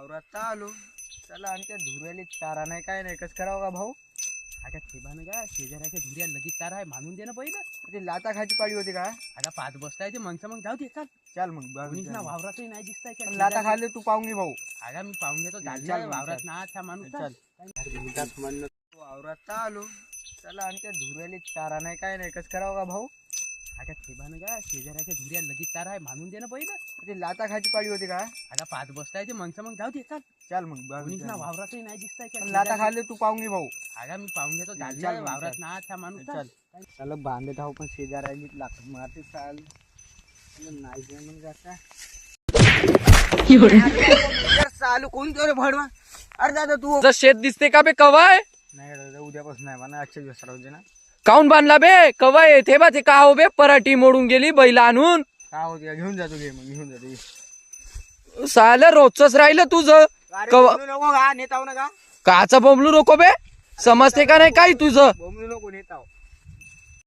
वावरात आलो. चला आमच्या धुऱ्याला चारा नाही काय नाही, कसं करावं का भाऊ? आता ठेबानं का शेजाऱ्याच्या धुऱ्या लगेच चारा आहे मानून दे ना पहिलं. ते लाता खायची पाळी होती का? आता पाच बसताय ते म्हणतं मग जाऊ दे चाल. चल मग कोणीच ना वावरातही नाही दिसताय पण लाता खाल्ले तू पाहून घे भाऊ. आता मी पाहून घेतो चल झालं मग, वावरात चल. ना त्या माणूस चल. वावरात आलो. चला आमच्या धुऱ्याला चारा नाही काय नाही, कसं करावं का भाऊ? आता ठेबानं का शेजाऱ्याच्या धुऱ्या लगेच चारा आहे मानून दे ना पहिलं. ते लाता खायची पाळी होती का? आता पाच बसताय ते म्हणतं मग जाऊ दे चाल. चल मग कोणीच ना वावरातही नाही दिसताय पण लाता खाल्ले तू पाहून घे भाऊ. आता मी पाहून घेतो चल झालं मग, वावरात चल. ना त्या माणूस चल चला बांधत आहो, पण शेजाऱ्याला लाकूड मारते चाल. नाही जमून जाता चालू कोणतं भडवा. अरे दादा तू शेत दिसते का बे कवाय नाही दादा, उद्यापासून नाही म्हणा, आजच्या दिवस राहू दे ना. काऊन बांधला बे कवाय येते बा ते का हो बे पराठी मोडून गेली बैल आणून काय होते का? घेऊन जातो घे, मग घेऊन जातो. साल रोजच राहिलं तुझं अरे कवा- बोलू नको का, नेता हो ना का? काचा बोंबलू नको बे समजते का नाही काही तुझं बोंबलू